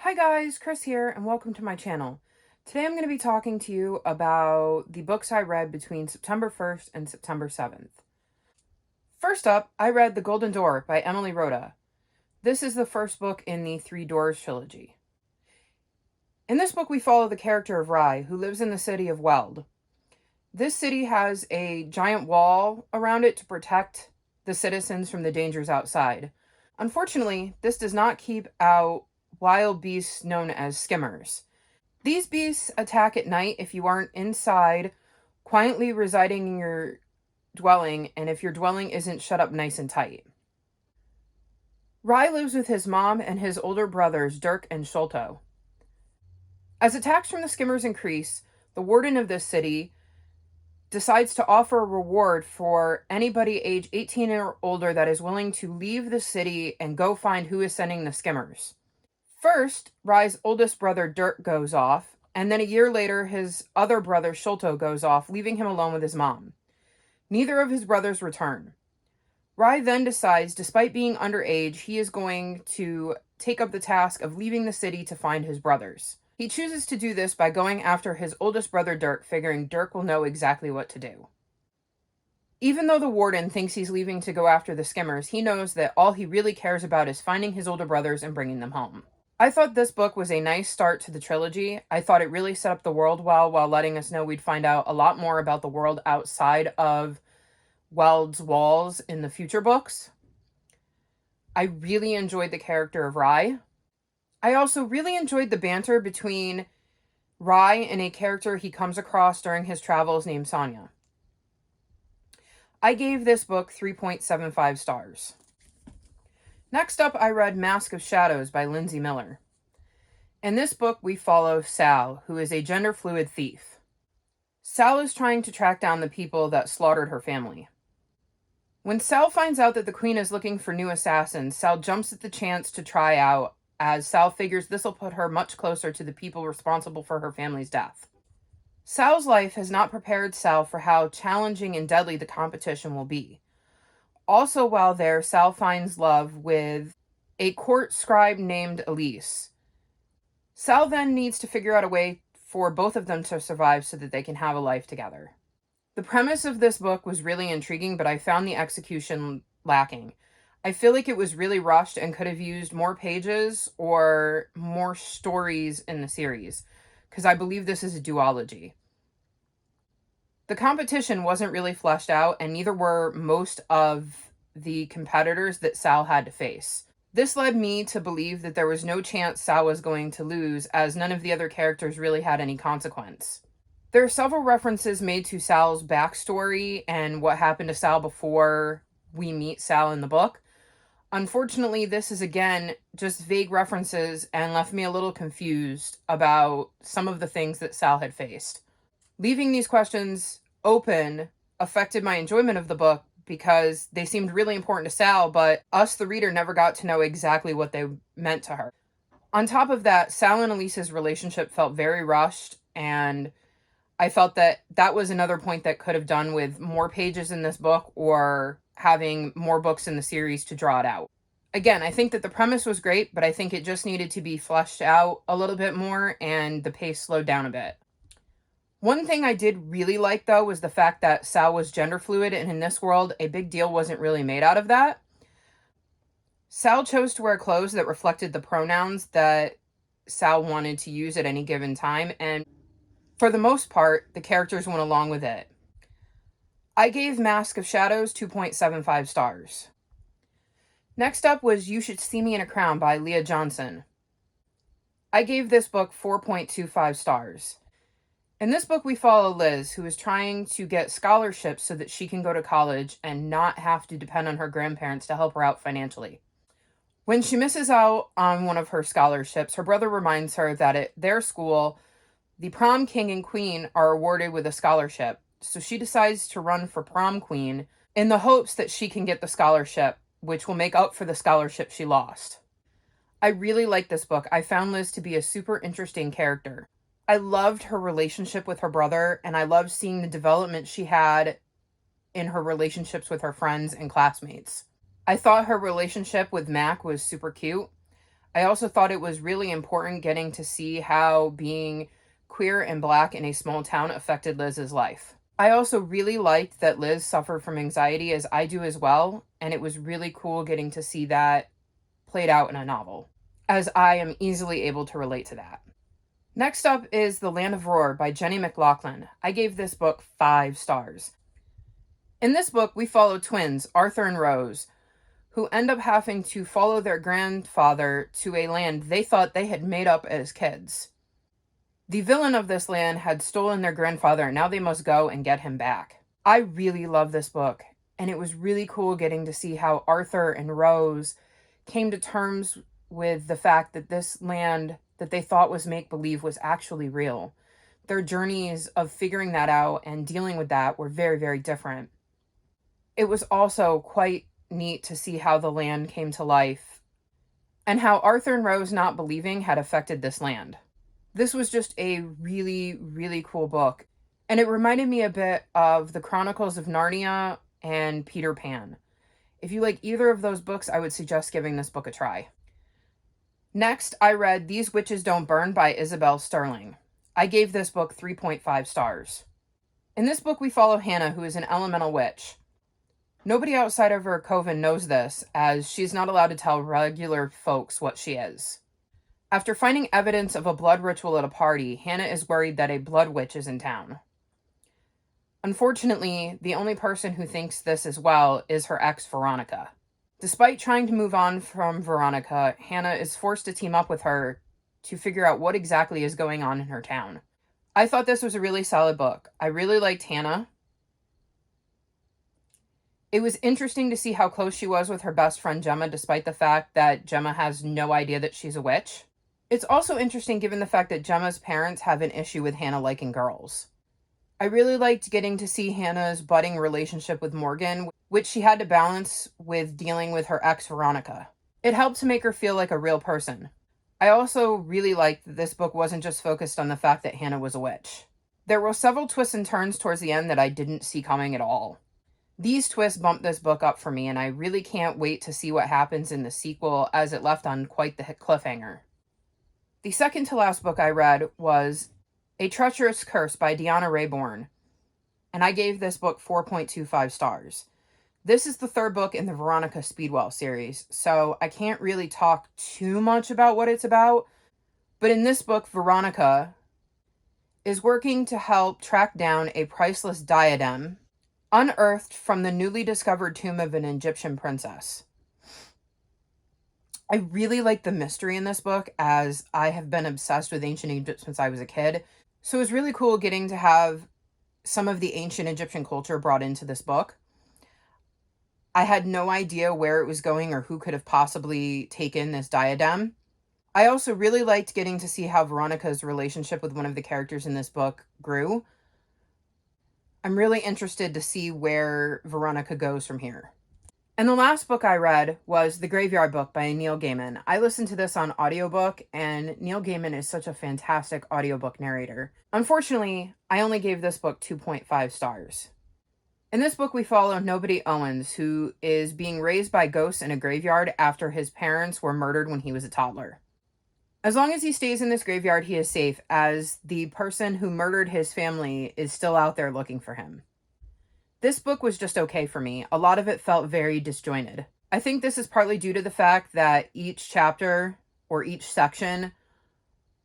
Hi guys, Chris here, and welcome to my channel. Today I'm going to be talking to you about the books I read between September 1st and September 7th. First up, I read The Golden Door by Emily Rhoda. This is the first book in the Three Doors trilogy. In this book we follow the character of Rye, who lives in the city of Weld. This city has a giant wall around it to protect the citizens from the dangers outside. Unfortunately, this does not keep out wild beasts known as skimmers. These beasts attack at night if you aren't inside, quietly residing in your dwelling, and if your dwelling isn't shut up nice and tight. Rye lives with his mom and his older brothers, Dirk and Sholto. As attacks from the skimmers increase, the warden of this city decides to offer a reward for anybody age 18 or older that is willing to leave the city and go find who is sending the skimmers. First, Rye's oldest brother Dirk goes off, and then a year later his other brother Sholto goes off, leaving him alone with his mom. Neither of his brothers return. Rye then decides, despite being underage, he is going to take up the task of leaving the city to find his brothers. He chooses to do this by going after his oldest brother Dirk, figuring Dirk will know exactly what to do. Even though the warden thinks he's leaving to go after the skimmers, he knows that all he really cares about is finding his older brothers and bringing them home. I thought this book was a nice start to the trilogy. I thought it really set up the world well while letting us know we'd find out a lot more about the world outside of Weld's walls in the future books. I really enjoyed the character of Rye. I also really enjoyed the banter between Rye and a character he comes across during his travels named Sonia. I gave this book 3.75 stars. Next up, I read Mask of Shadows by Lindsay Miller. In this book, we follow Sal, who is a gender-fluid thief. Sal is trying to track down the people that slaughtered her family. When Sal finds out that the Queen is looking for new assassins, Sal jumps at the chance to try out, as Sal figures this will put her much closer to the people responsible for her family's death. Sal's life has not prepared Sal for how challenging and deadly the competition will be. Also, while there, Sal finds love with a court scribe named Elise. Sal then needs to figure out a way for both of them to survive so that they can have a life together. The premise of this book was really intriguing, but I found the execution lacking. I feel like it was really rushed and could have used more pages or more stories in the series, because I believe this is a duology. The competition wasn't really fleshed out, and neither were most of the competitors that Sal had to face. This led me to believe that there was no chance Sal was going to lose, as none of the other characters really had any consequence. There are several references made to Sal's backstory and what happened to Sal before we meet Sal in the book. Unfortunately, this is again just vague references and left me a little confused about some of the things that Sal had faced. Leaving these questions open affected my enjoyment of the book because they seemed really important to Sal, but us, the reader, never got to know exactly what they meant to her. On top of that, Sal and Elise's relationship felt very rushed, and I felt that that was another point that could have done with more pages in this book or having more books in the series to draw it out. Again, I think that the premise was great, but I think it just needed to be fleshed out a little bit more and the pace slowed down a bit. One thing I did really like, though, was the fact that Sal was gender fluid, and in this world, a big deal wasn't really made out of that. Sal chose to wear clothes that reflected the pronouns that Sal wanted to use at any given time, and for the most part, the characters went along with it. I gave Mask of Shadows 2.75 stars. Next up was You Should See Me in a Crown by Leah Johnson. I gave this book 4.25 stars. In this book, we follow Liz, who is trying to get scholarships so that she can go to college and not have to depend on her grandparents to help her out financially. When she misses out on one of her scholarships, her brother reminds her that at their school, the prom king and queen are awarded with a scholarship, so she decides to run for prom queen in the hopes that she can get the scholarship, which will make up for the scholarship she lost. I really like this book. I found Liz to be a super interesting character. I loved her relationship with her brother, and I loved seeing the development she had in her relationships with her friends and classmates. I thought her relationship with Mac was super cute. I also thought it was really important getting to see how being queer and Black in a small town affected Liz's life. I also really liked that Liz suffered from anxiety, as I do as well, and it was really cool getting to see that played out in a novel, as I am easily able to relate to that. Next up is The Land of Roar by Jenny McLaughlin. I gave this book 5 stars. In this book, we follow twins, Arthur and Rose, who end up having to follow their grandfather to a land they thought they had made up as kids. The villain of this land had stolen their grandfather, and now they must go and get him back. I really love this book, and it was really cool getting to see how Arthur and Rose came to terms with the fact that this land that they thought was make-believe was actually real. Their journeys of figuring that out and dealing with that were very, very different. It was also quite neat to see how the land came to life and how Arthur and Rose not believing had affected this land. This was just a really, really cool book, and it reminded me a bit of the Chronicles of Narnia and Peter Pan. If you like either of those books, I would suggest giving this book a try. Next, I read These Witches Don't Burn by Isabel Sterling. I gave this book 3.5 stars. In this book, we follow Hannah, who is an elemental witch. Nobody outside of her coven knows this, as she's not allowed to tell regular folks what she is. After finding evidence of a blood ritual at a party, Hannah is worried that a blood witch is in town. Unfortunately, the only person who thinks this as well is her ex, Veronica. Despite trying to move on from Veronica, Hannah is forced to team up with her to figure out what exactly is going on in her town. I thought this was a really solid book. I really liked Hannah. It was interesting to see how close she was with her best friend Gemma, despite the fact that Gemma has no idea that she's a witch. It's also interesting given the fact that Gemma's parents have an issue with Hannah liking girls. I really liked getting to see Hannah's budding relationship with Morgan, which she had to balance with dealing with her ex, Veronica. It helped to make her feel like a real person. I also really liked that this book wasn't just focused on the fact that Hannah was a witch. There were several twists and turns towards the end that I didn't see coming at all. These twists bumped this book up for me, and I really can't wait to see what happens in the sequel, as it left on quite the cliffhanger. The second to last book I read was A Treacherous Curse by Deanna Raybourn, and I gave this book 4.25 stars. This is the third book in the Veronica Speedwell series, so I can't really talk too much about what it's about, but in this book, Veronica is working to help track down a priceless diadem unearthed from the newly discovered tomb of an Egyptian princess. I really like the mystery in this book, as I have been obsessed with ancient Egypt since I was a kid. So it was really cool getting to have some of the ancient Egyptian culture brought into this book. I had no idea where it was going or who could have possibly taken this diadem. I also really liked getting to see how Veronica's relationship with one of the characters in this book grew. I'm really interested to see where Veronica goes from here. And the last book I read was The Graveyard Book by Neil Gaiman. I listened to this on audiobook, and Neil Gaiman is such a fantastic audiobook narrator. Unfortunately, I only gave this book 2.5 stars. In this book, we follow Nobody Owens, who is being raised by ghosts in a graveyard after his parents were murdered when he was a toddler. As long as he stays in this graveyard, he is safe, as the person who murdered his family is still out there looking for him. This book was just okay for me. A lot of it felt very disjointed. I think this is partly due to the fact that each chapter or each section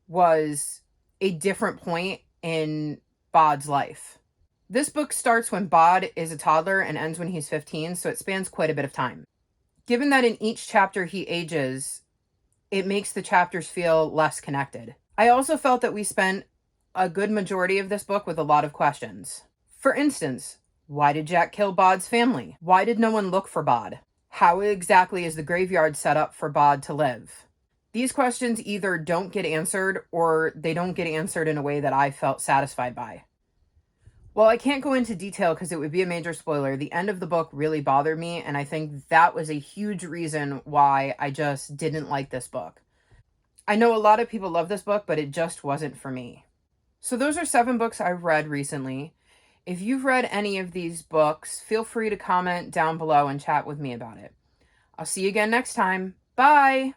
was a different point in Bod's life. This book starts when Bod is a toddler and ends when he's 15, so it spans quite a bit of time. Given that in each chapter he ages, it makes the chapters feel less connected. I also felt that we spent a good majority of this book with a lot of questions. For instance, why did Jack kill Bod's family? Why did no one look for Bod? How exactly is the graveyard set up for Bod to live? These questions either don't get answered, or they don't get answered in a way that I felt satisfied by. While I can't go into detail because it would be a major spoiler, the end of the book really bothered me, and I think that was a huge reason why I just didn't like this book. I know a lot of people love this book, but it just wasn't for me. So those are 7 books I've read recently. If you've read any of these books, feel free to comment down below and chat with me about it. I'll see you again next time. Bye!